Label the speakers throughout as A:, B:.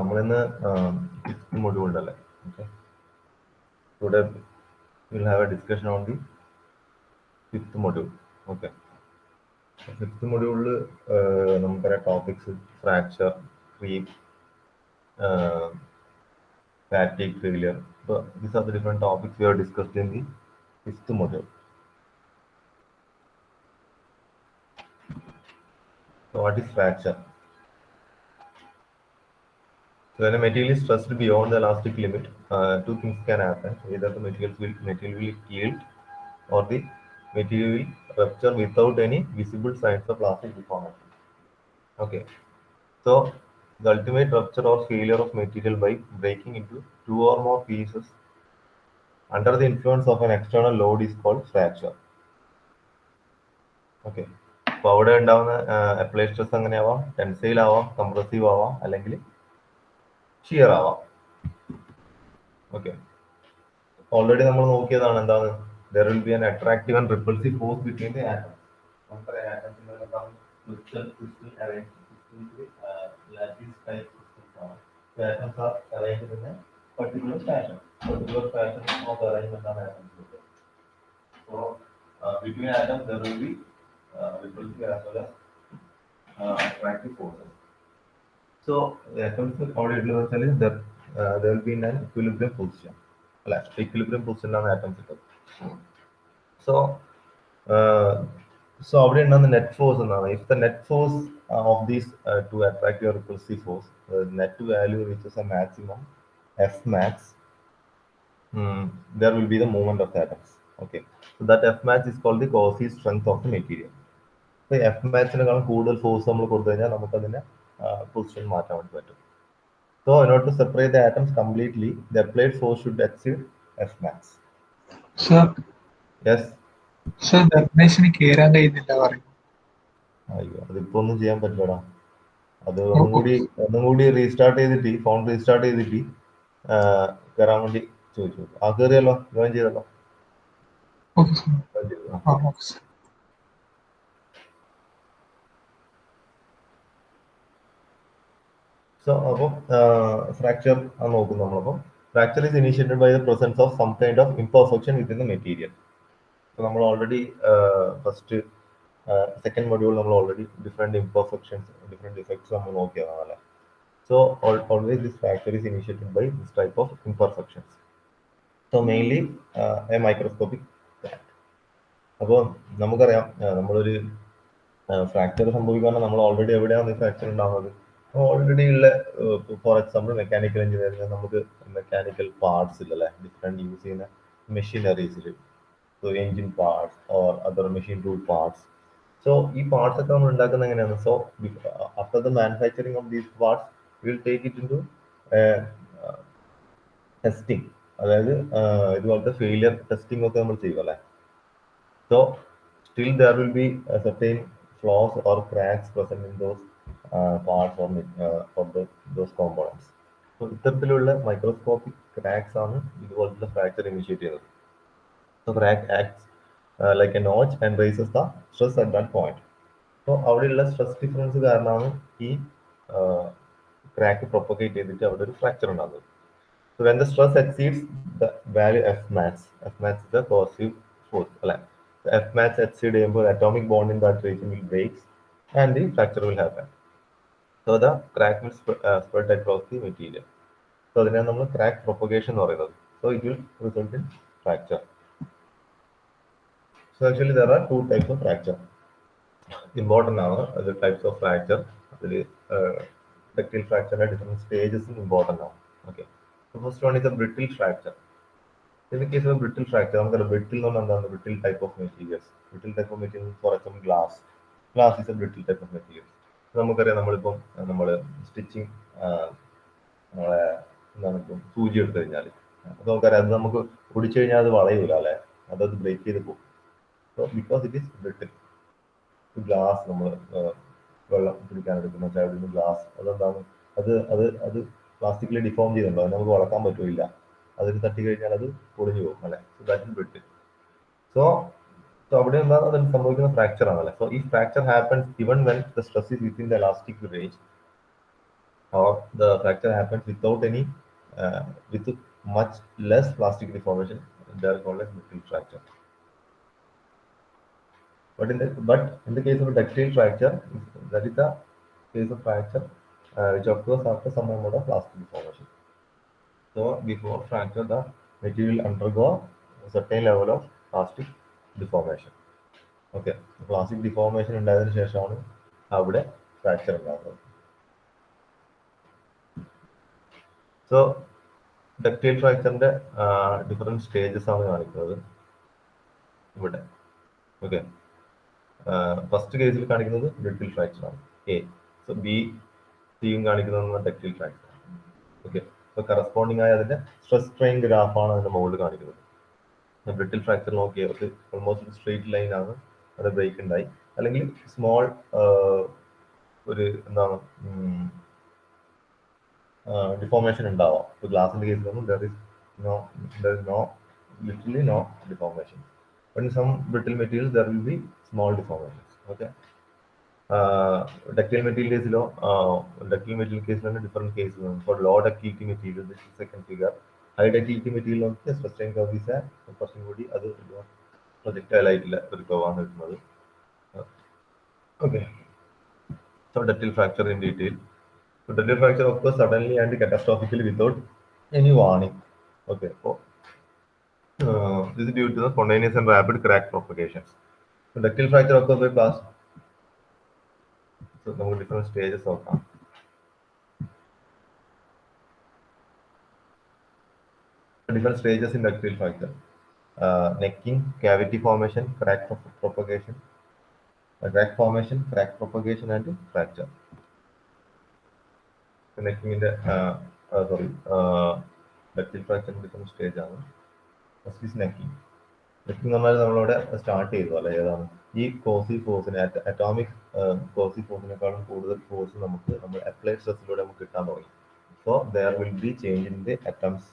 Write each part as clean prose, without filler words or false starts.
A: നമ്മളിന്ന് fifth module ഉണ്ടല്ലേ. Okay, today will have A discussion on the fifth module. Okay, fifth മൊഡ്യൂളിൽ നമുക്കറിയാം topics fracture, creep, fatigue, failure. So these are the different topics we have discussed in the fifth module. So what is fracture? So when a material is stressed beyond the elastic limit, two things can happen. Either the material will yield or the material will rupture without any visible signs of plastic deformation. Okay. So the ultimate rupture or failure of material by breaking into two or more pieces under the influence of an external load is called fracture. Okay, അപ്പോൾ അവിടെ ഉണ്ടാവുന്ന apply stress എങ്ങനെയാവാം? Tensile ആവാം, compressive ആവാം, അല്ലെങ്കിൽ shear ആവാം. Okay, already നമ്മൾ നോക്കിയതാണ് എന്താണ്, there will be an attractive and repulsive force between the atoms. നമുക്കറിയാം ആറ്റംസിന്റെ crystal arranged lattice type crystals ആണ്. Atoms are arranged in a particular fashion of arrangement ആണ് atoms. So between atoms there will be repulsive as well as attractive forces. So atoms അവിടെ ഉള്ളത് വെച്ചാൽ there will be in an equilibrium position. അല്ല, equilibrium പൊസിഷനിലാണ് atoms ഉള്ളത്. So അവിടെ ഉണ്ടാകുന്ന net force എന്നാണ്. If the net force of these two attractive or repulsive force, the net value reaches a maximum F max, there will be the movement of the atoms. Okay, so that F max is called the cohesive strength of the material. So F maxiനെക്കാളും കൂടുതൽ force നമ്മൾ കൊടുത്തു കഴിഞ്ഞാൽ നമുക്ക് അതിനെ position മാറ്റാൻ വേണ്ടി പറ്റും. So in order to separate the atoms completely, the applied force should exceed F max.
B: Sir.
A: Yes.
B: Sir, ധർമ്മേശന് കേറാൻ കഴിയുന്നില്ല പറയും.
A: അയ്യോ, അതിപ്പോ ഒന്നും ചെയ്യാൻ പറ്റില്ലടാ. അത് ഒന്നും കൂടി റീസ്റ്റാർട്ട് ചെയ്തിട്ട്, ഫോൺ റീസ്റ്റാർട്ട് ചെയ്തിട്ട് കയറാൻ വേണ്ടി ചോദിച്ചു. ആ കയറിയല്ലോ, ജോയിൻ ചെയ്തല്ലോ. സോ അപ്പം ഫ്രാക്ചർ നോക്കും നമ്മളപ്പം. Fracture is initiated by the presence of some kind of imperfection within the material. നമ്മൾ ഓൾറെഡി ഫസ്റ്റ് സെക്കൻഡ് മൊഡ്യൂൾ നമ്മൾ already different imperfections, different defects നമ്മൾ നോക്കിയതാണല്ലേ. So always this fracture is initiated by this type of imperfections. So mainly a microscopic crack. അപ്പോൾ നമുക്കറിയാം നമ്മളൊരു fracture സംഭവിക്കാൻ നമ്മൾ already എവിടെയാണ് ഫ്രാക്ചർ ഉണ്ടാവുന്നത്? ഓൾറെഡി ഉള്ള, ഫോർ എക്സാമ്പിൾ മെക്കാനിക്കൽ എഞ്ചിനീയറിംഗ് നമുക്ക് മെക്കാനിക്കൽ പാർട്സ് ഇല്ലല്ലേ, ഡിഫറെന്റ് യൂസ് ചെയ്യുന്ന മെഷീനറീസിൽ. So engine parts or other machine tool parts. So ഈ പാർട്സ് ഒക്കെ നമ്മൾ ഉണ്ടാക്കുന്നത് എങ്ങനെയാണ്? So after the manufacturing of these parts will take it into testing. അതായത് ഇതുപോലത്തെ ഫെയിലിയർ ടെസ്റ്റിംഗ് ഒക്കെ നമ്മൾ ചെയ്യും അല്ലേ. So still there will be certain flaws or cracks present in those parts or those components. So ഇത്തരത്തിലുള്ള microscopic cracks ആണ് ഇതുപോലത്തെ fracture initiate ചെയ്യുന്നത്. So crack acts like a notch and raises the stress at that point. So അവിടെയുള്ള stress difference കാരണമാണ് ഈ crack propagate ചെയ്തിട്ട് അവിടെ ഒരു ഫ്രാക്ചർ ഉണ്ടാകുന്നത്. So when the stress exceeds the value F max is the cohesive force. അല്ലെ, F max exceed ചെയ്യുമ്പോൾ atomic bond in that region will break and the fracture will happen. So the crack will spread across the material. So അതിനാണ് നമ്മൾ crack propagation എന്ന് പറയുന്നത്. So it will result in fracture. So actually there are two types of fracture. Important ആണ് the types of fracture. അതിൽ ductile fracture different stages important ആണ്. Okay. The first one is a brittle fracture. In the case of brittle fracture, നമുക്ക് brittle എന്ന് പറഞ്ഞാൽ എന്താണ്? Brittle type of materials. Brittle type of materials, for example glass. Glass is a brittle type of material. നമുക്കറിയാം നമ്മളിപ്പം stitching നമ്മളെ എന്താണ് ഇപ്പം സൂചി എടുത്തു കഴിഞ്ഞാൽ അത് നമുക്കറിയാം, അത് നമുക്ക് ഒടിച്ചു കഴിഞ്ഞാൽ അത് വളയൂല അല്ലെ, അതത് ബ്രേക്ക് ചെയ്ത് പോകും. So because it is brittle, glass നമ്മൾ വെള്ളം കുടിക്കാൻ എടുക്കുന്ന ചായക്കുന്ന ഗ്ലാസ്, അതെന്താണ്, അത് പ്ലാസ്റ്റിക്കിൽ ഡിഫോം ചെയ്യുന്നുണ്ടോ, അത് നമുക്ക് വളക്കാൻ പറ്റില്ല, അതിന് തട്ടി കഴിഞ്ഞാൽ അത് പൊളിഞ്ഞു പോകും അല്ലെ. So that is brittle. So അവിടെ എന്താണ് അതിന് സംഭവിക്കുന്ന ഫ്രാക്ചർ ആണല്ലേ. സോ ഈ fracture happens even when the stress is within the elastic range or the fracture happens without any with much less plastic deformation, they are called as brittle fracture. But in the case of a ductile fracture, that is the case of fracture which occurs after some amount of plastic deformation. So before fracture, the material undergo a certain level of plastic deformation. Okay, plastic deformation ഉണ്ടായതിനു ശേഷമാണ് അവിടെ fracture ഉണ്ടാകുന്നത്. So ductile ഫ്രാക്ചറിന്റെ different stages ആണ് കാണിക്കുന്നത് ഇവിടെ. Okay, first കേസിൽ കാണിക്കുന്നത് brittle fracture ആണ് എ. സോ ബി സിയും കാണിക്കുന്നത് ഡക്റ്റൈൽ ഫ്രാക്ചർ. ഓക്കെ, അപ്പോൾ കറസ്പോണ്ടിങ് ആയ അതിന്റെ സ്ട്രെസ് സ്ട്രെയിൻ ഗ്രാഫാണ് അതിന്റെ മുകളിൽ കാണിക്കുന്നത്. ബ്രിട്ടിൽ ഫ്രാക്ചർ നോക്കിയാൽ അത് ഓൾമോസ്റ്റ് സ്ട്രെയിറ്റ് ലൈൻ ആണ്, അത് ബ്രേക്ക് ഉണ്ടായി, അല്ലെങ്കിൽ സ്മോൾ ഒരു എന്താണ് ഡിഫോർമേഷൻ ഉണ്ടാവാം. ഇപ്പോൾ ഗ്ലാസിന്റെ കേസിലൊന്നും there is no literally no deformation. But in some brittle materials there will be small deformations. Okay. Ductile material കേസിലോ ductile material കേസിലാണ് ഡിഫറെന്റ് കേസുകൾ. For low ductility material, this is second figure. High ductility material നോക്കിയാൽ stress strain curve is കുറച്ചും കൂടി അത് projectile ആയിട്ടില്ല ഒരു കർവാണ് കിട്ടുന്നത്. Okay. So ductile fracture in detail. So ductile fracture occurs suddenly and catastrophically without any warning. Okay. So this is due to the spontaneous and rapid crack propagations. So ductile fracture occurs by class. So there are different stages of different stages in ductile fracture. Necking, cavity formation, crack propagation, crack formation, crack propagation, and fracture. Necking in the ductile fracture different stage ആണ്. First is necking. Necking എന്ന് പറഞ്ഞാൽ നമ്മളിവിടെ start ചെയ്തു അല്ലെ, ഏതാണ് ഈ കോസി ഫോഴ്സിനെ, atomic Kosi ഫോഴ്സിനെക്കാളും കൂടുതൽ ഫോഴ്സ് നമുക്ക് നമ്മൾ അപ്ലൈഡ് സ്ട്രെസ്സിലൂടെ നമുക്ക് കിട്ടാൻ തുടങ്ങി. So there will be change in the atoms,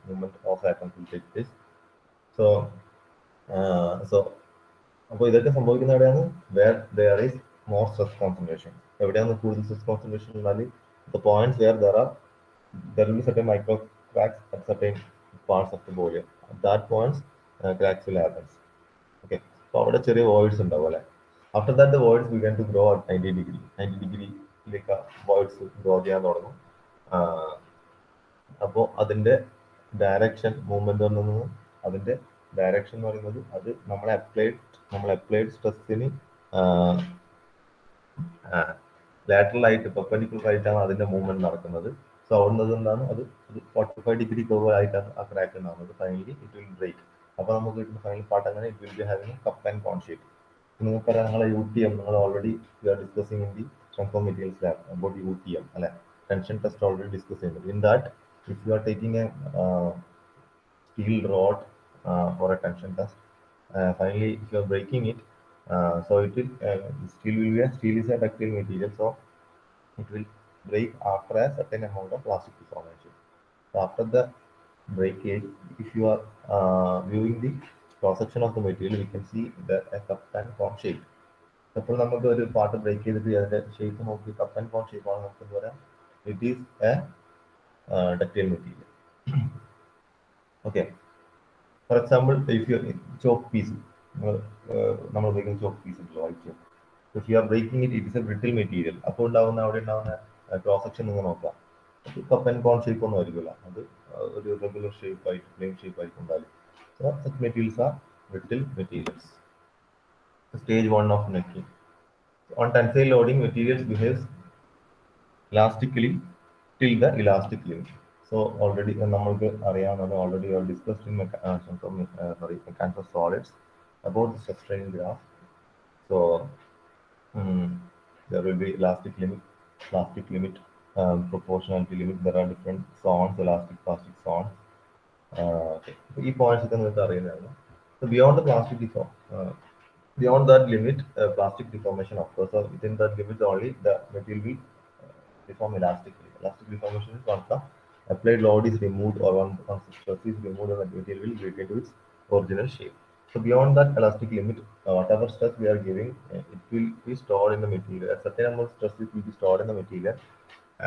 A: movement of atoms will take place. So അപ്പോൾ ഇതൊക്കെ സംഭവിക്കുന്ന എവിടെയാണ്? Where there is more stress concentration. എവിടെയാണ് കൂടുതൽ സ്ട്രെസ് കോൺസെൻട്രേഷൻ എന്നാൽ the points where there will be certain micro cracks at certain parts of the body. At that points cracks will happen. Okay, so അവിടെ ചെറിയ voids ഉണ്ടാവും അല്ലെ. After that the voids began to grow at 90 degree lake voids grow ചെയ്യാൻ തുടങ്ങും. അപ്പോൾ അതിന്റെ direction movement നിന്ന് അതിന്റെ ഡയറക്ഷൻ എന്ന് പറയുന്നത് അത് നമ്മളെ അപ്ലൈഡ് സ്ട്രെസ്സിന് ലാറ്ററൽ ആയിട്ട് പെർപെൻഡിക്കുലർ ആയിട്ടാണ് അതിന്റെ മൂവ്മെന്റ് നടക്കുന്നത്. സോ അവിടെ എന്താണ് അത് 45 ഡിഗ്രി കർവ് ആയിട്ടാണ് ആ ക്രാക്ക് ഉണ്ടാകുന്നത്. Finally it will break. അപ്പോൾ നമുക്ക് കിട്ടുന്ന ഫൈനൽ പാർട്ട് അങ്ങനെ it will be having cup and cone shape. നിങ്ങൾക്കറിയാം, നിങ്ങളെ UTM നിങ്ങൾ already we are discussing in the strength of materials lab about UTM അല്ലെ, ടെൻഷൻ ടെസ്റ്റ് ഓൾറെഡി ഡിസ്കസ് ചെയ്യുന്നത്. In that if you are taking a steel rod for a tension test, finally if you are breaking it, so it will steel is a ductile material, so it will break after a certain amount of plastic deformation. So after the breakage, if you are viewing the cross section of the material, we can see that a cup and cone shape. അപ്പോൾ നമുക്ക് ഒരു part break ചെയ്തിട്ട് അതിന്റെ shape നോക്കി cup and cone shape ആണ് നമുക്ക് എന്താ പറയാം, it is a ductile material. Okay. For example, if you chalk piece, നമ്മൾ ഉപയോഗിക്കുന്ന ചോക്ക് പീസ് ഉണ്ടല്ലോ, white chalk. If you are breaking it, it is a brittle material. അപ്പോൾ അവിടെ ഉണ്ടാവുന്ന ക്രോസ് സെക്ഷൻ നിങ്ങൾ നോക്കാം, കപ്പ് ആൻഡ് കോൺ ഷേപ്പ് ഒന്നും ആയിരിക്കില്ല, അത് ഒരു റെഗുലർ ഷേപ്പ് ആയിട്ട് പ്ലെയിൻ ഷേപ്പ് ആയിരിക്കും ഉണ്ടാവില്ല. So such materials are brittle materials. Stage 1 of necking. On tensile loading, materials behaves elastically till the elastic limit. So already നമ്മൾക്ക് അറിയാവുന്നത്, already we have discussed in mechanics of solids about the stress strain graph. So there will be elastic limit, plastic limit, proportionality limit. There are different zones, elastic, plastic zones. Okay. ഈ points ഒക്കെ നിങ്ങൾക്ക് അറിയുന്നതാണ്. So beyond the plastic beyond that limit, plastic deformation occurs. So within that limit only the material will deform elastically. Elastic deformation is once the applied load is removed or once the stress is removed, and the material will return to its original shape. So beyond that elastic limit, whatever stress we are giving, it will be stored in the material. A certain amount of stress will be stored in the material,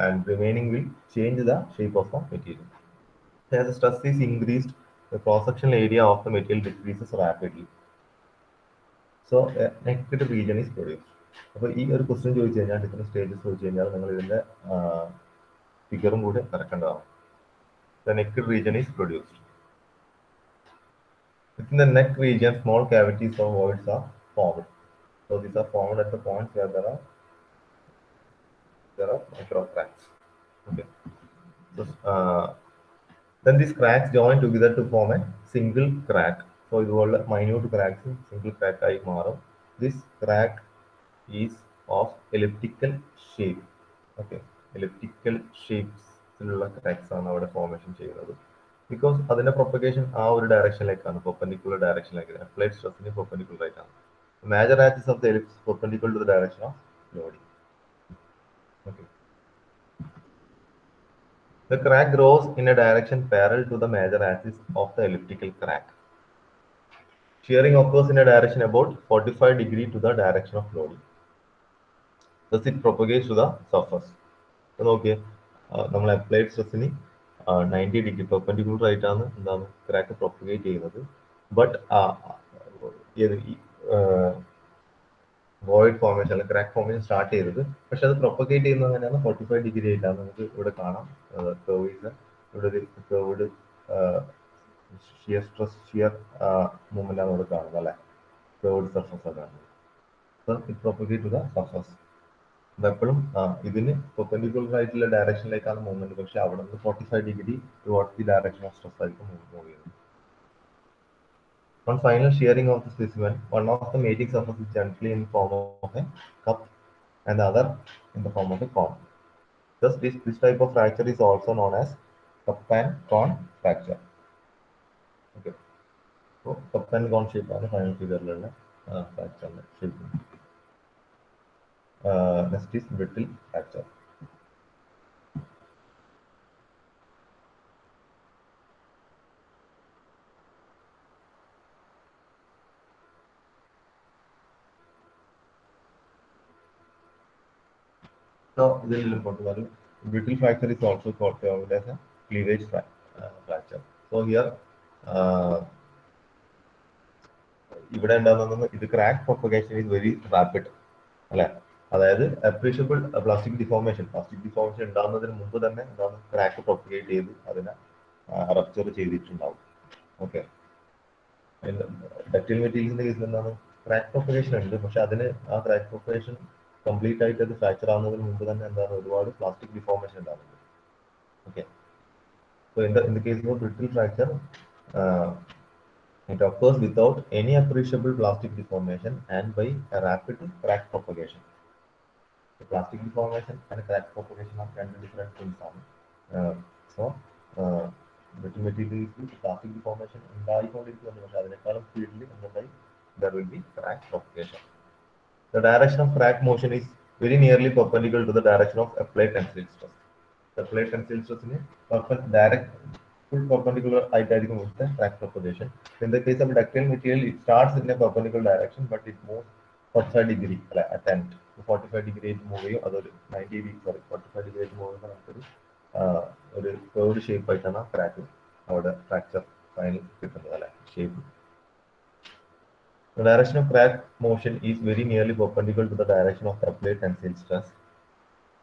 A: and remaining will change the shape of the material. As the stress is increased, the cross-sectional area of the material decreases rapidly. So a necked region is produced. അപ്പോൾ ഈ ഒരു question ചോദിച്ചു കഴിഞ്ഞാൽ different stages ചോദിച്ചു കഴിഞ്ഞാൽ നിങ്ങൾ ഇതിന്റെ ഫിഗറും കൂടെ വരക്കേണ്ടതാണ്. The necked region is produced. Within the neck region, small cavities or voids are formed. So these are formed at the points where there are micro cracks. Okay. So, then these cracks join together to form a single crack. So ഇതുപോലെ minute cracks single crack ആയി മാറും. This crack is of elliptical shape. Okay, elliptical shapes ഉള്ള cracks ആണ് അവിടെ formation ചെയ്യുന്നത്. Because അതിന്റെ propagation ആ ഒരു ഡയറക്ഷനിലേക്കാണ്, perpendicular ഡയറക്ഷനിലേക്ക്. Applied stressന് perpendicular ആയിട്ടാണ്. Major axis of the ellipse is perpendicular to the direction of loading. Okay. The crack grows in a direction parallel to the major axis of the elliptical crack. Shearing occurs in a direction about 45 degrees to the direction of loading. Thus it propagates to the surface. So, okay, നമ്മൾ applied സ്ട്രെസ്സിന് 90 degree perpendicular ആയിട്ടാണ് എന്താണ് crack propagate ചെയ്യുന്നത്. But void formation അല്ലെങ്കിൽ crack formation start ചെയ്തത്, പക്ഷെ അത് propagate ചെയ്യുന്നത് തന്നെയാണ് 45 ഡിഗ്രി ആയിട്ടാണ്. നമുക്ക് ഇവിടെ കാണാം കർവ്, ഇവിടെ ഒരു curved shear stress shear movement ആണ് ഇവിടെ കാണുന്നത് അല്ലെ, കർവ്ഡ് സർഫസ് ആണ് കാണുന്നത്. So it propagate to the surface. എപ്പോഴും ഇതിന് പെർപെൻഡിക്കുലർ ആയിട്ടുള്ള ഡയറക്ഷനിലേക്കാണ് മൂവ്മെന്റ്, പക്ഷെ അവിടെ നിന്ന് 45 degree towards the direction of stress ആയിരിക്കും മൂവ് ചെയ്യുന്നത്. On final shearing of the specimen, one of the mating surface is generally in the form of a cup and the other in the form of a cone. Thus, this type of fracture is also known as cup and cone fracture. Okay. So, cup and cone shape ആണ് final figure fracture shape. Next is brittle fracture. So, this is important. Brittle fracture is also called as a cleavage fracture. So here, ഇവിടെ ഉണ്ടാകുന്ന ഇത് crack propagation is very rapid അല്ലെ. അതായത് appreciable plastic deformation ഉണ്ടാകുന്നതിന് മുമ്പ് തന്നെ എന്താണ് crack propagate ചെയ്ത് അതിനെ റപ്ചർ ചെയ്തിട്ടുണ്ടാവും. ഓക്കെ, ഡക്റ്റൈൽ മെറ്റീരിയൽസിന്റെ കേസിൽ എന്താണ് ക്രാക്ക് പ്രൊപ്പഗേഷൻ ഉണ്ട്, പക്ഷെ അതിന് ആ ക്രാക്ക് പ്രൊപ്പഗേഷൻ കംപ്ലീറ്റ് ആയിട്ട് അത് ഫ്രാക്ചർ ആവുന്നതിന് മുമ്പ് തന്നെ എന്താണ് ഒരുപാട് പ്ലാസ്റ്റിക് ഡിഫോർമേഷൻ ഉണ്ടാകുന്നുണ്ട്. Okay, so in the case of brittle fracture it occurs without any appreciable plastic deformation and by a rapid crack propagation. The plastic deformation and crack propagation are two different things. So, brittle material plastic deformation speedily there will be crack propagation. The direction of crack motion is very nearly perpendicular to the direction of applied tensile stress. The applied tensile stress is direct full perpendicular with the crack propagation. In the case of ductile material, it starts in a perpendicular direction, but it moves 45 degree attempt. 45 degree move, other 90 degree, sorry, 45 degree move ഒരു curved shape ആയിട്ടാണ് crack അവിടെ fracture final കിട്ടുന്നത് shape. The direction of crack motion is very nearly perpendicular to the direction of applied tensile stress.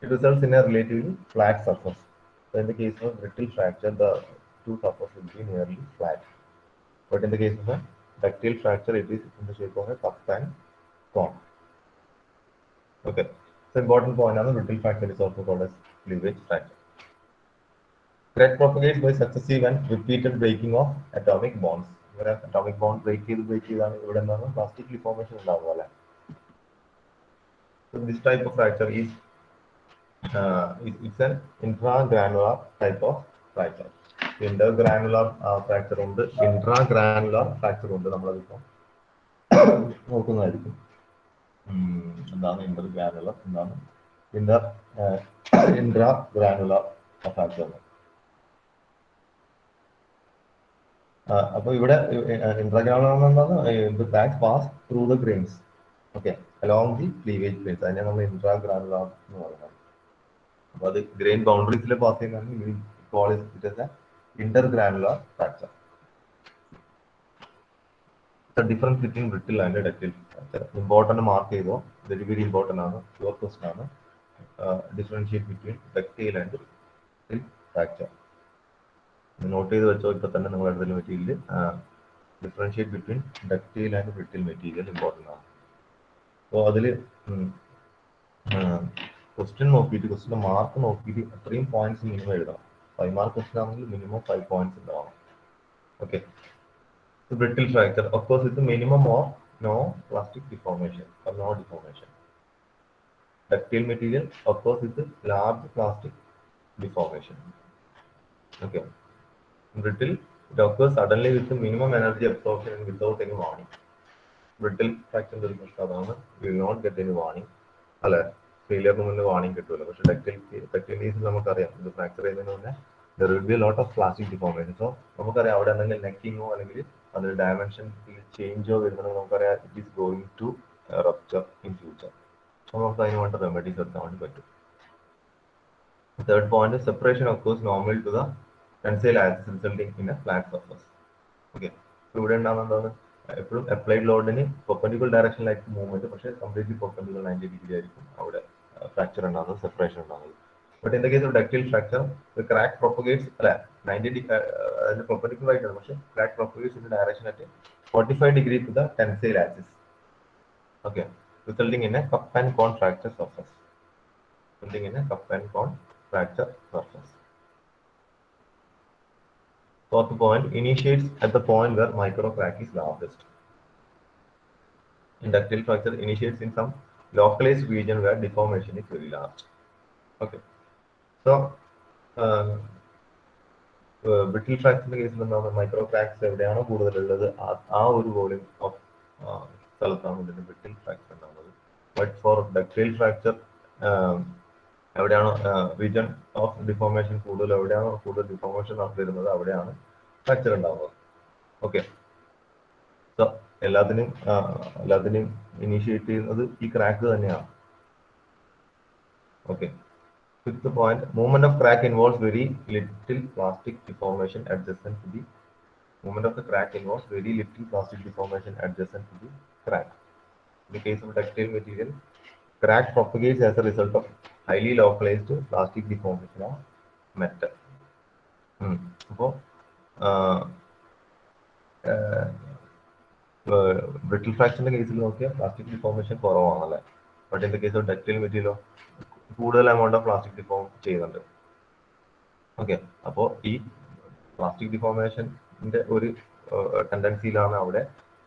A: It results in a relatively flat surface. So in the case of brittle fracture, the two surfaces will be nearly flat. But in the case of a ductile fracture, it is in the shape of a cup and cone. Okay, so important point on the brittle fracture is also called as cleavage fracture. Crack propagates by successive and repeated breaking of atomic bonds. Where atomic bond break ചെയ്താണ് ഇവിടെ എന്താണ് plastic deformation ഉണ്ടാവുക അല്ലേ. So this type of fracture is it's an intragranular type of fracture. Intergranular fracture ഉണ്ട്, intragranular fracture ഉണ്ട്. നമ്മളതിപ്പോൾ നോക്കുന്നതായിരിക്കും എന്താണ് intergranular, എന്താണ് ഇൻട്രാഗ്രാനുലർ fracture. അപ്പൊ ഇവിടെ ഇൻട്രാഗ്രാനുലർ എന്താണ് the cracks pass through the grains, okay, along the cleavage planes. അതിനെ നമ്മൾ ഇൻട്രാഗ്രാനുലർ എന്ന് പറയുന്നത്. അപ്പോൾ അത് ഗ്രെയിൻ ബൗണ്ടറീസിൽ പാസ് ചെയ്യുന്നതാണ് call it as A intergranular fracture. The difference between brittle and ductile fracture. Important mark ചെയ്തോ, very important ആണ്, your question ആണ്. Differentiate between ductile and brittle fracture. Note ചെയ്ത് വെച്ചോ, ഇപ്പൊ തന്നെ നിങ്ങൾ അടുത്ത material differentiate between ductile and brittle material important ആണ്. അപ്പോൾ അതിൽ ക്വസ്റ്റ്യൻ നോക്കിയിട്ട് ക്വസ്റ്റിൻ്റെ മാർക്ക് നോക്കിയിട്ട് അത്രയും പോയിന്റ്സ് മിനിമം എഴുതണം. 5 മാർക്ക് ക്വസ്റ്റ്യൻ ആണെങ്കിൽ മിനിമം 5 പോയിന്റ്സ് ഉണ്ടാവണം. Okay. Brittle fracture, of course, it's the minimum or no plastic deformation or no deformation. Ductile material, of course, it's a large plastic deformation. Okay. Brittle, it occurs suddenly with the minimum energy absorption and without any warning. Brittle fracture will not get any warning. Failure warning. But ductile is the fracture. There will be a lot of plastic deformation. So, necking or the dimension change of it is going to rupture in future. Some of the remedies are found. The third point is separation occurs normal to the tensile axis, resulting in a flat surface. Okay. Student applied load in perpendicular direction like movement, but completely perpendicular 90 degree fracture and other separation. But in the case of ductile fracture, the crack propagates 90 degree perpendicular direction. Crack propagates in the direction at 45 degree to the tensile axis. Okay, resulting in a cup and cone fracture surface. Fourth point, initiates at the point where micro crack is largest. In ductile fracture, initiates in some localized region where deformation is very large. Okay. So, brittle fracture case micro cracks എവിടെയാണോ കൂടുതലുള്ളത് ആ ഒരു volume of സ്ഥലത്താണ് ഇതിന്റെ brittle fracture ഉണ്ടാവുന്നത്. But for ductile fracture എവിടെയാണോ region of deformation കൂടുതൽ, എവിടെയാണോ കൂടുതൽ ഡിഫോർമേഷൻ വരുന്നത് അവിടെയാണ് ഫ്രാക്ചർ ഉണ്ടാവുന്നത്. ഓക്കെ. സോ എല്ലാത്തിനും ഇനീഷ്യേറ്റ് ചെയ്യുന്നത് ഈ ക്രാക്ക് തന്നെയാണ്. Okay. Fifth point, movement of crack involves very little plastic deformation adjacent to the crack. In the case of ductile material, crack propagates as a result of highly localized plastic deformation of metal. So, brittle fracture case plastic deformation കുറവാണല്ലേ. But in the case of ductile material, കൂടുതൽ amount of plastic deform ചെയ്യുന്നുണ്ട്. Okay. അപ്പോൾ ഈ plastic ഡിഫോർമേഷൻ്റെ ഒരു ടെൻഡൻസിയിലാണ് അവിടെ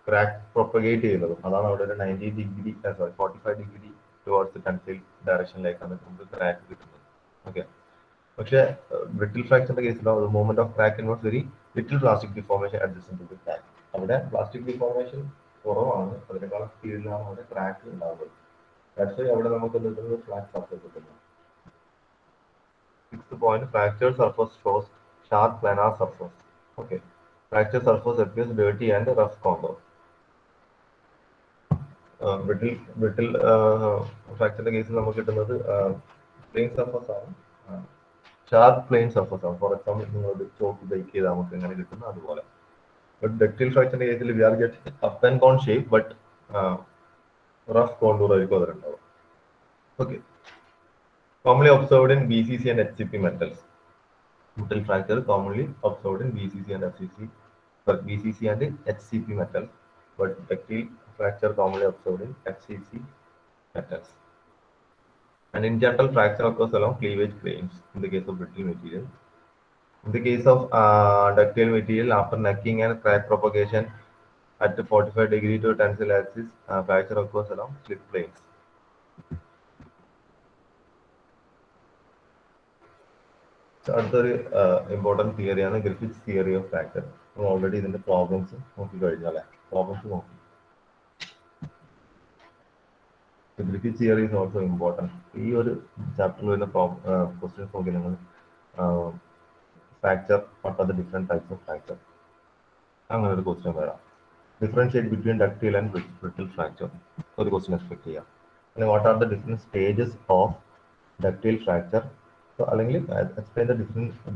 A: crack propagate ചെയ്യുന്നത്. അതാണ് അവിടെ ഒരു 90 ഡിഗ്രി 45 ഡിഗ്രി ടുവേർഡ്സ് ടെൻസൈൽ ഡയറക്ഷനിലേക്കാണ് നമുക്ക് ക്രാക്ക് കിട്ടുന്നത്. ഓക്കെ. പക്ഷേ ബ്രിട്ടിൽ ഫ്രാക്ചറിന്റെ കേസിലോ movement of crack involves very little plastic deformation adjacent to the crack. അവിടെ പ്ലാസ്റ്റിക് ഡിഫോർമേഷൻ കുറവാണ്, അതിനേക്കാളും സ്പീഡിലാണ് അവിടെ ക്രാക്ക് ഉണ്ടാവുന്നത്. അവിടെ നമുക്ക് ഫ്ലാറ്റ് സർഫേസ് കിട്ടുന്നു. Sixth point, fractured surface shows sharp planar surface. Okay. Fractured surface appears dirty and rough contour. Brittle fracture case നമുക്ക് കിട്ടുന്നത് പ്ലെയിൻ സർഫസ് ആണ്, ഷാർപ്പ് പ്ലെയിൻ സർഫസ് ആണ്. ഫോർ എക്സാമ്പിൾ നിങ്ങൾ ചോക്ക് ബേക്ക് ചെയ്താൽ നമുക്ക് എങ്ങനെ കിട്ടുന്നത് അതുപോലെ. ബട്ട് ഡക്റ്റൈൽ ഫ്രാക്ചറിന്റെ കേസിൽ we are get up and cone shape, but rough contour ആയിരിക്കും അതിലുണ്ടാവും. Okay. Commonly observed in BCC and HCP metals. Brittle fracture commonly observed in BCC and HCP metals, but ductile fracture commonly observed in FCC metals. And in general, fracture occurs along cleavage planes in the case of brittle material. In the case of ductile material, after necking and crack propagation at 45 degree to tensile axis, fracture occurs along slip planes. അടുത്തൊരു important തിയറിയാണ് Griffith's theory of fracture. നമ്മൾ already ഇതിന്റെ problems നോക്കി കഴിഞ്ഞാലേ, problems നോക്കി. Griffith's theory is also important. ഈ ഒരു ചാപ്റ്ററിൽ വരുന്ന ക്വസ്റ്റ്യൻസ് നോക്കി നിങ്ങൾ fracture, what are the different types of fracture, അങ്ങനെ ഒരു ക്വസ്റ്റ്യൻ വരാം. Differentiate between ductile and brittle fracture ഒരു ക്വസ്റ്റ്യൻ എക്സ്പെക്ട് ചെയ്യാം. പിന്നെ what are the different stages of ductile fracture So അല്ലെങ്കിൽ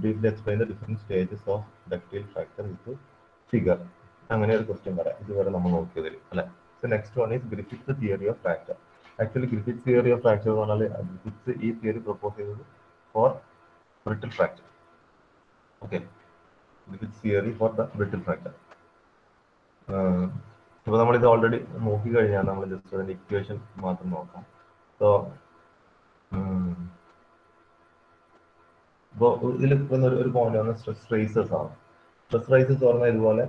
A: briefly explain the different stages of ductile fracture with figure. അങ്ങനെ ഒരു question പറയാം ഇതുവരെ നമ്മൾ നോക്കിയതിൽ അല്ലെ. So next one is Griffith's theory of fracture. Actually Griffith's theory of fracture എന്ന് പറഞ്ഞാൽ Griffiths ഈ തിയറി പ്രൊപ്പോസ് ചെയ്തത് four brittle fracture. Okay, Griffith's theory for the brittle fracture. ഇപ്പോൾ നമ്മളിത് ഓൾറെഡി നോക്കി കഴിഞ്ഞാൽ നമ്മൾ ജസ്റ്റ് അതിന്റെ ഇക്വേഷൻ മാത്രം നോക്കാം. സോ ഇപ്പോൾ ഇതിൽ ഒരു പോയിന്റ് ആണ് സ്ട്രെസ് റേസേഴ്സ് ആണ്. സ്ട്രെസ് റേസേഴ്സ് പറഞ്ഞാൽ ഇതുപോലെ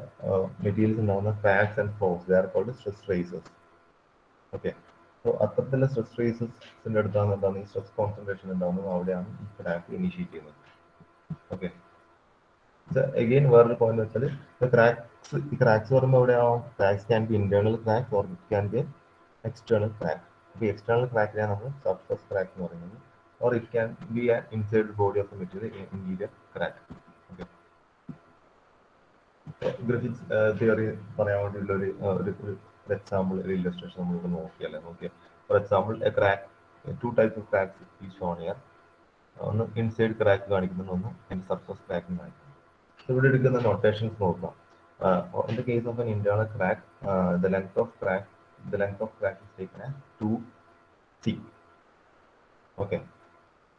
A: മെറ്റീരിയൽസ് ഉണ്ടാകുന്ന cracks and flaws, they are called stress raisers. Okay, അപ്പോൾ അത്തരത്തിലുള്ള സ്ട്രെസ് റേസേഴ്സിന്റെ അടുത്താണ് എന്താണ് ഈ സ്ട്രെസ് കോൺസെൻട്രേഷൻ ഉണ്ടാകുന്നത്, അവിടെയാണ് ഈ ക്രാക്ക് ഇനിഷ്യേറ്റ് ചെയ്യുന്നത്. ഓക്കെ, അഗെയിൻ വേറൊരു പോയിന്റ് വെച്ചാൽ ഈ ക്രാക്സ് പറയുമ്പോൾ എവിടെയാവും, cracks can be internal crack or it can be external crack. അപ്പോൾ എക്സ്റ്റേണൽ ക്രാക്കിനെയാണ് നമ്മൾ സർഫസ് ക്രാക്ക് എന്ന് പറയുന്നത്, or it can be an inside the body of the material in interior crack. Okay. Griffith's theory പറയാൻ വേണ്ടിയുള്ള ഒരു example, ഒരു illustration നമുക്ക് നോക്കിയല്ലേ. Okay, for example a crack, two types of cracks is shown here. ഒന്ന് inside crack കാണിക്കുന്നുണ്ട്, ഒന്ന് അതിന്റെ സർഫസ് ക്രാക്ക് കാണിക്കുന്നു. ഇവിടെ എടുക്കുന്ന നൊട്ടേഷൻസ് നോക്കാം. In the case of an internal crack, the length of crack is taken as 2c. Okay.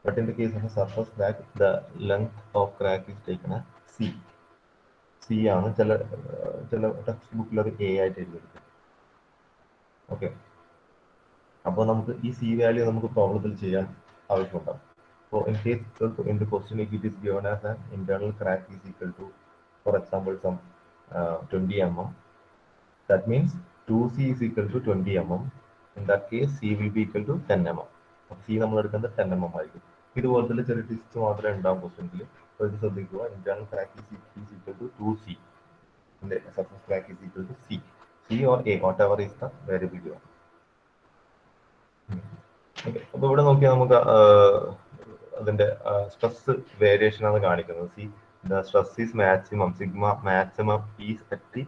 A: But in the case of a surface crack, the length of crack is taken as C. C ആണ് ചില text ബുക്കിൽ അത് A ആയിട്ട് എഴുതിയത്. Okay, അപ്പോൾ നമുക്ക് ഈ C value നമുക്ക് പ്രോബ്ലത്തിൽ ചെയ്യാൻ ആവശ്യമുണ്ടാകും. അപ്പോൾ in case in the question if it is given as an internal crack is equal to, for example, some 20 mm, that means 2C is equal to 20 mm. In that case C will be equal to 10 mm. C നമ്മൾ എടുക്കുന്നത് 10 mm ആയിരിക്കും. ഇതുപോലത്തെ ചെറിയ tips മാത്രമേ ഉണ്ടാവും ക്വസ്റ്റ്യൻസിൽ. അപ്പോൾ ഇത് ശ്രദ്ധിക്കുക. Internal crack is equal to 2C, surface crack is equal to C or A, whatever is the variable given. ഓക്കെ, അപ്പോൾ ഇവിടെ നോക്കിയാൽ നമുക്ക് അതിന്റെ സ്ട്രെസ് വേരിയേഷൻ ആണ് കാണിക്കുന്നത്. See the stress is maximum, sigma maximum is at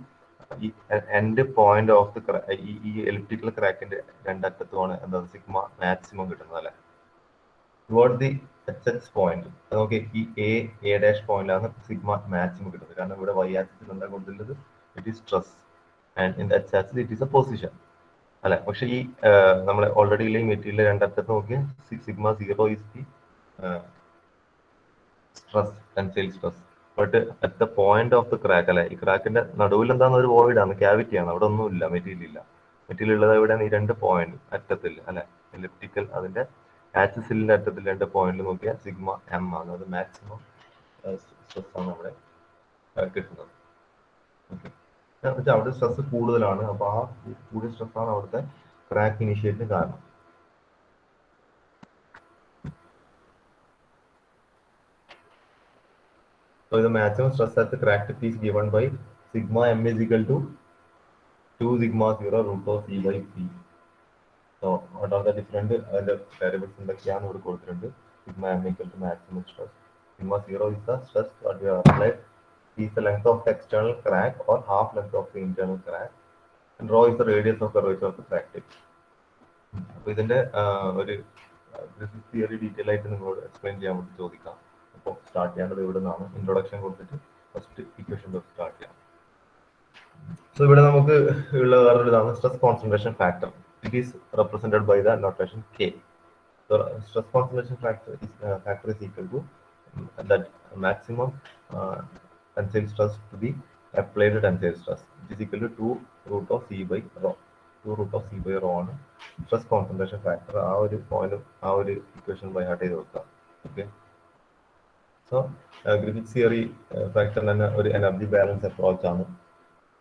A: ഈ എൻഡ് പോയിന്റ് ഓഫ് ദ ഈ എലിപ്റ്റിക്കൽ ക്രാക്കിന്റെ രണ്ടറ്റത്തുമാണ് എന്താണ് സിഗ്മ മാക്സിമം കിട്ടുന്നത് അല്ലെ. ടുവേർഡ് ദി എച്ച് പോയിന്റ് നമുക്ക് ഈ എ ഡാഷ് പോയിന്റിലാണ് സിഗ്മ മാക്സിമം കിട്ടുന്നത്. കാരണം ഇവിടെ വൈ ആക്സിസിൽ എന്താ കൊടുത്തിട്ടുള്ളത്, it is stress, and in the H axis it is a position അല്ലെ. പക്ഷെ ഈ നമ്മളെ ഓൾറെഡി ഈ മെറ്റീരിയൽ രണ്ടറ്റത്ത് നോക്കിയ sigma 0 is the stress, tensile stress. But at the point of the crack അല്ലെ, ഈ ക്രാക്കിന്റെ നടുവിൽ എന്താണ് ഒരു വോയിഡ് ആണ്, ക്യാവിറ്റി ആണ്, അവിടെ ഒന്നും ഇല്ല, മെറ്റീരിയൽ ഇല്ല. മെറ്റീരിയൽ ഉള്ളത് എവിടെയാണ്, ഈ രണ്ട് പോയിന്റ് അറ്റത്തിൽ അല്ലെ, എലിപ്റ്റിക്കൽ അതിന്റെ ആക്സിസിലിന്റെ അറ്റത്തിൽ രണ്ട് പോയിന്റിൽ നോക്കിയാൽ സിഗ്മ എം ആണ്, അത് മാക്സിമം സ്ട്രെസ് ആണ് അവിടെ കിട്ടുന്നത്. ഓക്കെ, അവിടെ സ്ട്രെസ് കൂടുതലാണ്, അപ്പൊ ആ കൂടിയ സ്ട്രെസ് ആണ് അവിടുത്തെ ക്രാക്ക് ഇനിഷ്യേറ്റിന് കാരണം. So the maximum stress at the crack tip is given by sigma m is equal to 2 sigma 0 root of c by p. So what are the different variables in the can over കൊടുത്തിട്ടുണ്ട്. Sigma m equal to maximum stress. Sigma 0 is the stress what we have applied, is the length of the external crack or half length of the internal crack, and rho is the radius of curvature of the crack tip. അപ്പോൾ ഇതിന്റെ ഒരു theory detail ആയിട്ട് നിങ്ങളോട് explain ചെയ്യാൻ വേണ്ടി ചോദിക്കാം. അപ്പോൾ start ചെയ്യേണ്ടത് ഇവിടെ നിന്നാണ്. ഇൻട്രൊഡക്ഷൻ കൊടുത്തിട്ട് ഫസ്റ്റ് ഇക്വേഷൻ സ്റ്റാർട്ട് ചെയ്യാം. സോ ഇവിടെ നമുക്ക് ഉള്ള വേറൊരു ഇതാണ് stress concentration factor. It is represented by the notation K. So stress concentration factor is equal to that maximum tensile stress to the applied tensile stress. It is equal to 2 root of C by rho. 2 root of C by rho ആണ് stress concentration factor. ആ ഒരു point ആ ഒരു equation by heart ചെയ്ത് വെക്കാം. Okay, so Griffith theory ഫാക്ടറിന് തന്നെ ഒരു energy balance approach ആണ്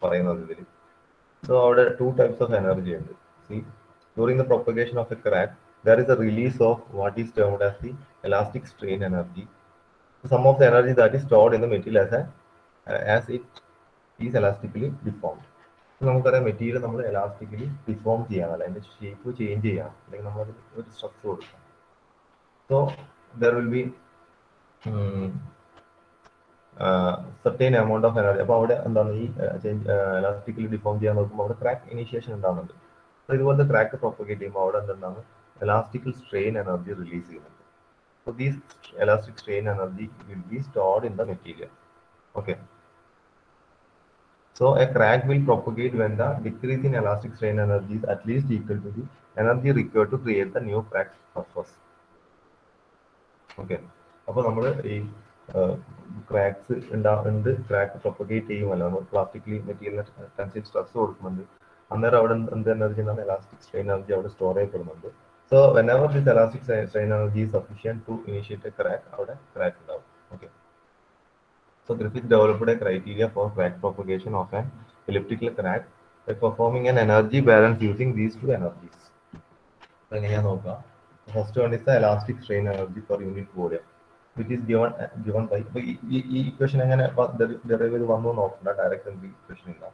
A: പറയുന്നത് ഇതിൽ. സോ അവിടെ ടു ടൈപ്സ് ഓഫ് എനർജി ഉണ്ട്. C during the propagation of A crack there is a release of what is termed as the elastic strain energy. Some of the energy that is stored in the material as it is elastically deformed. So നമുക്കറിയാം material നമ്മൾ എലാസ്റ്റിക്കലി deform ചെയ്യാനല്ല, അതിന്റെ shape change ചെയ്യാം, അല്ലെങ്കിൽ നമ്മൾ ഒരു structure കൊടുക്കാം. So there will be certain amount of energy. അപ്പോൾ അവിടെ എന്താണ് ഈ എലാസ്റ്റിക്കലി ഡിഫോം ചെയ്യാൻ നോക്കുമ്പോൾ അവിടെ ക്രാക്ക് ഇനീഷ്യേഷൻ ഉണ്ടാകുന്നുണ്ട്. സോ ഇതുപോലത്തെ ക്രാക്ക് പ്രൊപ്പഗേറ്റ് ചെയ്യുമ്പോൾ അവിടെ എന്താണ് എലാസ്റ്റിക്കൽ സ്ട്രെയിൻ എനർജി റിലീസ് ചെയ്യുന്നുണ്ട്. So these elastic strain energy will be stored in the material. Okay. So a crack will propagate when the decrease in elastic strain energy is at least equal to the energy required to create the new crack surface. Okay, അപ്പോൾ നമ്മൾ ഈ cracks ഉണ്ട്, crack propagate ചെയ്യുമല്ലോ, നമ്മൾ plastically മെറ്റീരിയലിന് tensile stress കൊടുക്കുന്നുണ്ട്. അന്നേരം അവിടെ എന്ത് എനർജി എന്നാണ് എലാസ്റ്റിക് സ്ട്രെയിൻ എനർജി അവിടെ സ്റ്റോർ ചെയ്യപ്പെടുന്നുണ്ട്. So whenever this elastic strain energy sufficient to initiate a crack, അവിടെ ക്രാക്ക് ഉണ്ടാവും. Okay, so Griffith developed a criteria for crack propagation of an elliptical crack by performing an energy balance using these two energies. എങ്ങനെയാ നോക്കാം. First one is the elastic strain energy per unit volume, which is given by ഈ equation എങ്ങനെ derive ചെയ്ത് വന്നു നോക്കണ്ട, direct equation ഇല്ല.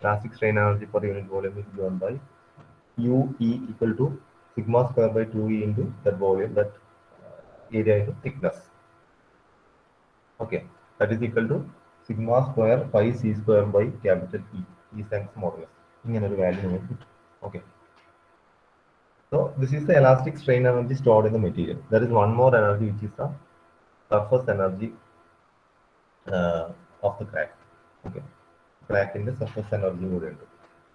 A: Elastic strain energy per unit volume is given by UE equal to sigma square by 2E into that volume, that area into thickness. Okay, that is equal to sigma square pi c square by capital E, Young's modulus. ഇങ്ങനെ ഒരു value നമുക്ക് കിട്ടും. Okay, so this is the elastic strain energy stored in the material. There is one more energy, which is the surface energy of the crack. Okay, crack in the surface energy കൂടെ ഉണ്ട്.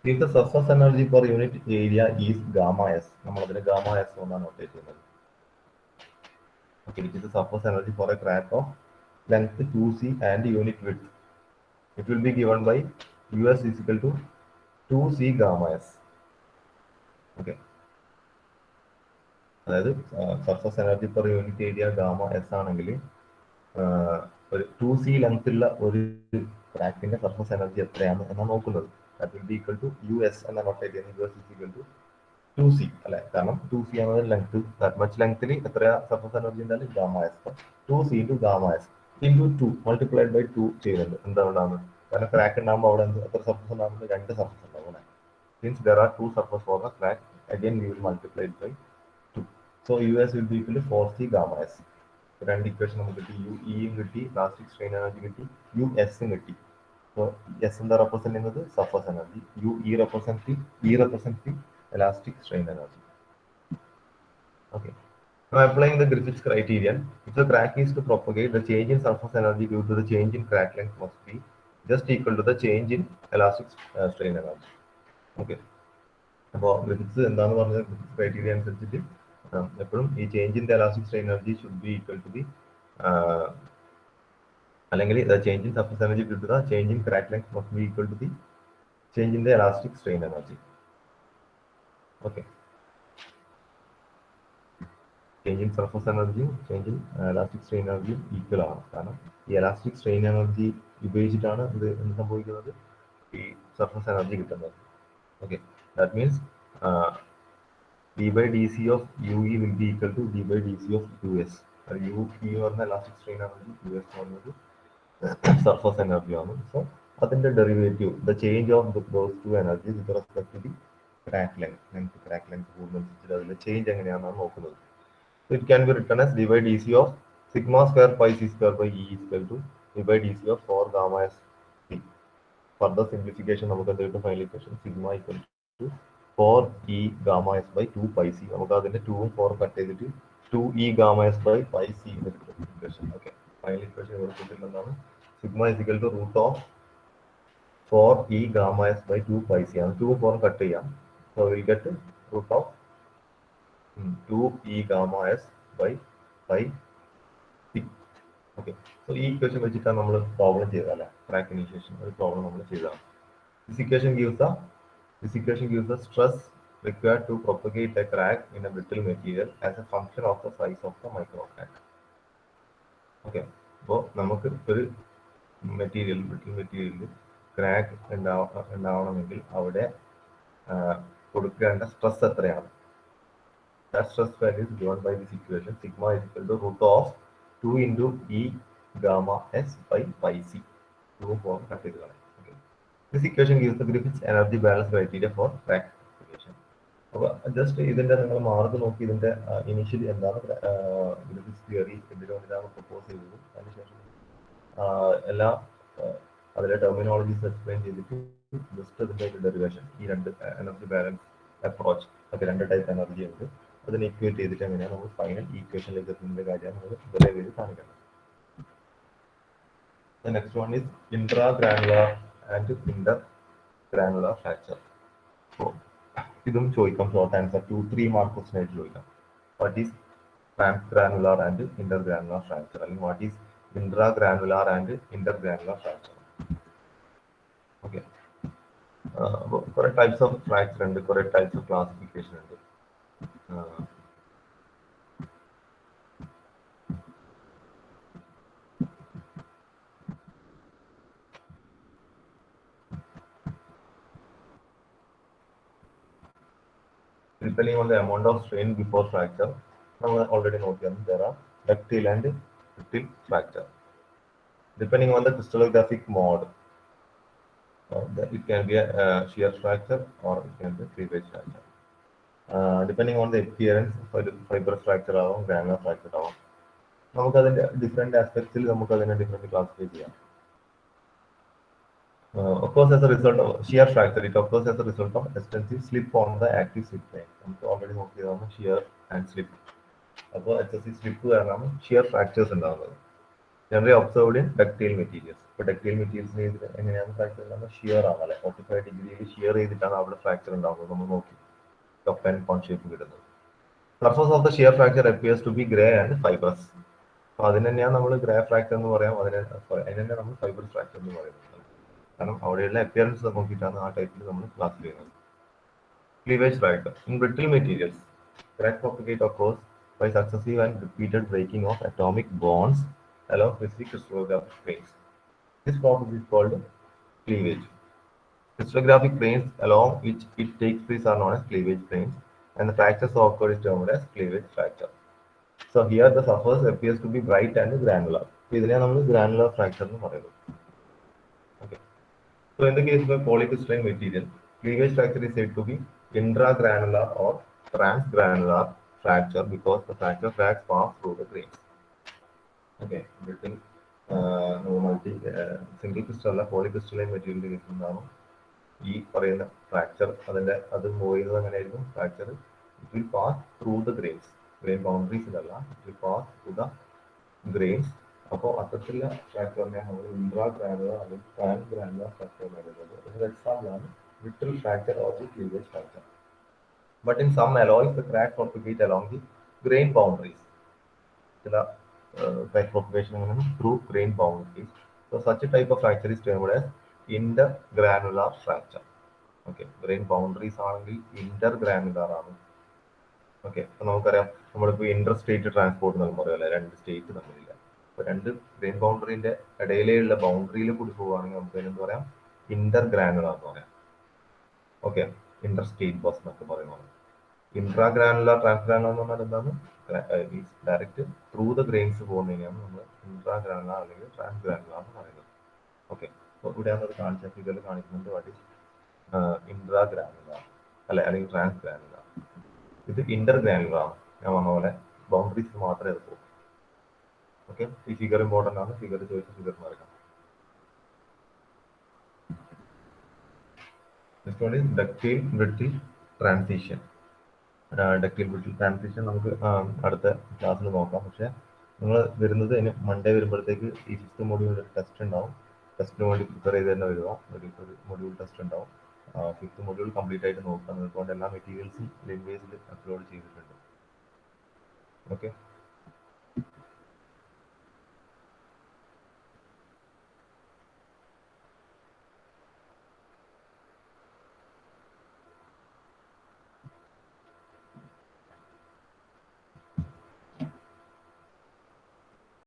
A: If the surface energy per unit area is gamma s, നമ്മൾ അതിനെ gamma s കൊണ്ടാണ് notate ചെയ്യുന്നത്. Okay, which is the surface energy for a crack of length 2c and unit width. It will be given by US is equal to 2c gamma s. Okay, അതായത് surface energy per unit area gamma S ആണെങ്കിൽ ഒരു 2c length ഉള്ള ഒരു ക്രാക്കിന്റെ surface energy എത്രയാണ് എന്നാണ് നോക്കുന്നത്. That will be equal to US എന്ന നോട്ടേറ്റ് ചെയ്യുന്നത്. US is equal to 2c അല്ലെ, കാരണം 2c എന്നത് ലെങ്ത്, ദാറ്റ് മച്ച് ലെങ്ത്തിൽ എത്ര സർഫസ് എനർജി ഉണ്ടായാലും gamma S, 2c into gamma S into 2 multiplied by 2 ചെയ്യുന്നുണ്ട്. എന്തുകൊണ്ടാണ്? കാരണം ക്രാക്ക് ഉണ്ടാകുമ്പോൾ അവിടെ എത്ര സർഫസ് ഉണ്ടാകുന്നത്? 2 സർഫസ് ഉണ്ടാവും. Since there are 2 surface for the crack, again we will multiply it by 2. So US will be equal to 4c gamma s. രണ്ട് equation നമുക്ക് കിട്ടി. UE കിട്ടി, പ്ലാസ്റ്റിക് സ്ട്രെയിൻ എനർജി കിട്ടി, US കിട്ടി. സോ എസ് എന്താ represent ചെയ്യുന്നത്? Surface energy. UE represents the elastic strain energy. Okay. Now applying the Griffith's criterion, if the crack is to propagate, the change in surface energy due to the change in crack length must be just equal to the change in elastic strain energy. Okay. അപ്പോൾ ഗ്രിഫിത്സ് എന്താന്ന് പറഞ്ഞ criteria അനുസരിച്ചിട്ട് എപ്പോഴും ഈ change in the elastic strain energy should be equal to the, അല്ലെങ്കിൽ change in surface energy due to the change in crack length must be equal to the change in the elastic strain energy. Okay, change in surface എനർജിയും change in elastic strain എനർജിയും equal ആണ്. കാരണം ഈ elastic strain energy ഉപയോഗിച്ചിട്ടാണ് ഇത് എന്ത് സംഭവിക്കുന്നത്? ഈ സർഫസ് എനർജി കിട്ടുന്നത്. Okay, that means d by dc of UE will be equal to d by dc of US. UE പറഞ്ഞ elastic strain energy, US പറഞ്ഞത് surface energy ആണ്. So അതിന്റെ derivative, the change of those two energies with respect to the crack length കൂടുന്നതനുസരിച്ച് അതിന്റെ change എങ്ങനെയാണെന്നാണ് നോക്കുന്നത്. So it can be written as d by dc of sigma square pi c square by E is equal to d by dc of 4 gamma s t. Further simplification നമുക്ക് എന്ത് കിട്ടും? Final equation sigma equal to 4e gamma S by 2 pi C. നമുക്ക് അതിന്റെ 2ഉം 4ഉം cut ചെയ്തിട്ട് 2e gamma S by pi C എന്ന് കിട്ടും ഇക്വേഷൻ. ഓക്കെ, ഫൈനൽ ഇക്വേഷൻ കൊടുത്തിട്ടുള്ളതാണ്. Sigma is equal to root of 4e gamma S by 2 pi C ആണ്. 2ഉം 4ഉം കട്ട് ചെയ്യാം. So will get root of 2e gamma S by pi C. Okay, so ഈ equation വെച്ചിട്ടാണ് നമ്മൾ problem ചെയ്തതല്ലേ, crack initiation ഒരു problem നമ്മൾ ചെയ്തതാണ്. This equation gives the stress required to propagate a crack in a brittle material as a function of the size of the micro crack. Okay, അപ്പോൾ നമുക്ക് ഒരു brittle മെറ്റീരിയലിൽ crack ഉണ്ടാവണമെങ്കിൽ അവിടെ കൊടുക്കേണ്ട സ്ട്രെസ് എത്രയാണ്? That stress value is given by this equation. Sigma is equal to root of 2 into E gamma s by pi c. 2 form cut ചെയ്ത് കളയാം. Okay. This equation gives the Griffith's energy balance criteria for crack propagation. അപ്പോൾ just ഇതിന്റെ നിങ്ങൾ mark നോക്കി ഇതിന്റെ initially എന്താണ് Griffiths theory എന്തിനാണ് propose ചെയ്തത്, അതിനുശേഷം എല്ലാ അതിലെ ടെർമിനോളജീസ് എക്സ്പ്ലെയിൻ ചെയ്തിട്ട് ജസ്റ്റ് അതിന്റെ ഡെറിവേഷൻ, ഈ രണ്ട് എനർജി ബാലൻസ് അപ്രോച്ച് ഒക്കെ രണ്ട് ടൈപ്പ് എനർജി ഉണ്ട്. അതിനെ ഇക്വേറ്റ് ചെയ്തിട്ട് എങ്ങനെയാണ് നമ്മൾ ഫൈനൽ ഈക്വേഷനിലേക്ക് എത്തുന്നതിന്റെ കാര്യമാണ് നമ്മൾ ദയവേത് കാണിക്കുന്നത്. The next one is intragranular and intergranular fracture. So, ഇതും ചോദിക്കാം ഷോർട്ട് ആൻസർ 2-3 മാർക്ക് ക്വസ്റ്റൻ ആയിട്ട് ചോദിക്കാം. What is transgranular and intergranular fracture അല്ലെങ്കിൽ what is intragranular and intergranular fracture. Okay, അപ്പോൾ കുറെ ടൈപ്സ് ഓഫ് ഫ്രാക്ചർ ഉണ്ട്, കുറെ ടൈപ്സ് ഓഫ് ക്ലാസിഫിക്കേഷൻ ഉണ്ട്. Depending on the amount of strain before fracture, നമ്മൾ already നോക്കിയാണ്, there are ductile and brittle fracture. Depending on the crystallographic mode, it can be a shear fracture or it can be a cleavage fracture. Depending on the appearance, fibrous fracture ആവാം, granular fracture ആവാം. നമുക്ക് അതിന്റെ different ആസ്പെക്ട്സിൽ നമുക്ക് അതിനെ different classify ചെയ്യാം. Of course, as a result of shear fracture, it occurs as a result of extensive slip on the active slip plane. നമുക്ക് already നോക്കിയതാണ് shear and slip. അപ്പോൾ എക്സസീവ് സ്ലിപ്പ് കാരണമാണ് ഷിയർ ഫ്രാക്ചേഴ്സ് ഉണ്ടാകുന്നത്. Generally observed in ductile materials. ഇപ്പോൾ ductile മെറ്റീരിയൽസിന് എങ്ങനെയാണ് fracture ഉണ്ടാകുന്നത്? Shear ആണ് അല്ലെ, 45 ഡിഗ്രിയിൽ ഷിയർ ചെയ്തിട്ടാണ് അവിടെ ഫ്രാക്ചർ ഉണ്ടാകുന്നത്. നമ്മൾ നോക്കി കപ്പ് ആൻഡ് കോൺ ഷേപ്പ് കിട്ടുന്നത്. Surface of the shear fracture appears to be grey and fibrous. അപ്പോൾ അതിന് തന്നെയാണ് നമ്മൾ ഗ്രേ ഫ്രാക്ചർ എന്ന് പറയാം, അതിനെ നമ്മൾ ഫൈബ്രസ് ഫ്രാക്ചർ എന്ന് പറയുന്നത്. കാരണം അവിടെയുള്ള അപ്പിയറൻസ് നോക്കിയിട്ടാണ് ആ ടൈപ്പിൽ നമ്മൾ ക്ലാസ് ചെയ്യുന്നത്. Cleavage fracture in brittle materials, crack propagate occurs by successive and repeated breaking of atomic bonds along specific crystallographic planes. This process is called cleavage. Crystallographic planes along which it takes place are known as cleavage planes, and the fractures occurred is termed as cleavage fracture. So here the surface appears to be bright and granular. ഇതിനെ നമ്മൾ granular fracture എന്ന് പറയുന്നത്. Okay. So in the case of a polycrystalline material, cleavage fracture is said to be intragranular or transgranular fracture because the fracture cracks pass through the grains. Okay, written normality single crystal അല്ല polycrystalline material കേസിലാണ് ഈ പറയുന്ന fracture അത് move ചെയ്യുന്നത് എങ്ങനെയായിരിക്കും? Fracture it will pass through the grains, grain ബൗണ്ടറീസിലല്ല, it will pass through the grains. അപ്പോൾ അത്തരത്തിലുള്ള ഫ്രാക്ചറിനെ നമ്മൾ ഇൻട്രാഗ്രാനുലർ അല്ലെങ്കിൽ ട്രാൻസ്ഗ്രാനുലർ ഫ്രാക്ചർ എന്ന് പറയുന്നത്. ഒരു എക്സാമ്പിളാണ് brittle fracture or the cleavage fracture. But in some alloys, the crack propagate along the grain boundaries. Crack propagation through grain boundaries. So such a type of fracture is termed as intergranular fracture. Okay, grain boundaries are intergranular. Okay, so നമുക്കറിയാം നമ്മളിപ്പോൾ Inter state transport നമ്മൾ പറയുമല്ലോ, രണ്ട് state തമ്മിലില്ല. അപ്പോൾ രണ്ട് grain ബൗണ്ടറിന്റെ ഇടയിലുള്ള ബൗണ്ടറിയിൽ കൂടി പോവുകയാണെങ്കിൽ നമുക്ക് അതിനെന്ത് പറയാം? ഇന്റർഗ്രാനുലർ എന്ന് പറയാം. ഓക്കെ, ഇന്റർ സ്റ്റേറ്റ് ബസ് എന്നൊക്കെ പറയുന്നത്. ഇൻട്രാഗ്രാനുലർ ട്രാൻസ്ഗ്രാനുലർ എന്ന് പറഞ്ഞാൽ എന്താണ്? ഡയറക്റ്റ് ത്രൂ ദ ഗ്രെയിൻസ് പോകുന്നതിനാണ് നമ്മൾ ഇൻട്രാഗ്രാനുലർ അല്ലെങ്കിൽ ട്രാൻസ്ഗ്രാനുലർ എന്ന് പറയുന്നത്. ഓക്കെ, അപ്പോൾ ഇവിടെയാണ് അത് കാണിച്ച ഫിഗറിൽ കാണിക്കുന്നുണ്ട് വാട്ട് ഈസ് ഇൻട്രാഗ്രാനുലർ അല്ലെ അല്ലെങ്കിൽ ട്രാൻസ്ഗ്രാനുലർ. ഇത് ഇന്റർഗ്രാനുലർ ആണ്. ഞാൻ പറഞ്ഞ പോലെ ബൗണ്ടറീസ് മാത്രമേ അത് പോകും. ഓക്കെ, ഈ ഫിഗർ ഇമ്പോർട്ടൻ്റ് ആണ്. ഫിഗർ ചോദിച്ച ഫിഗർ മറക്കാം. Next one is ductile brittle transition. Ductile brittle transition നമുക്ക് അടുത്ത ക്ലാസ്സിൽ നോക്കാം. പക്ഷേ നിങ്ങൾ വരുന്നത് അതിന് മൺഡേ വരുമ്പോഴത്തേക്ക് ഈ 5th മൊഡ്യൂളിൽ ടെസ്റ്റ് ഉണ്ടാവും. ടെസ്റ്റിന് വേണ്ടി പ്രിപ്പയർ ചെയ്ത് തന്നെ വരുക. ഒരു മൊഡ്യൂൾ ടെസ്റ്റ് ഉണ്ടാവും. 5th മൊഡ്യൂൾ കംപ്ലീറ്റ് ആയിട്ട് നോക്കാം. അതുകൊണ്ട് എല്ലാ മെറ്റീരിയൽസും ലിങ്കേജിൽ അപ്ലോഡ് ചെയ്തിട്ടുണ്ട്. ഓക്കെ.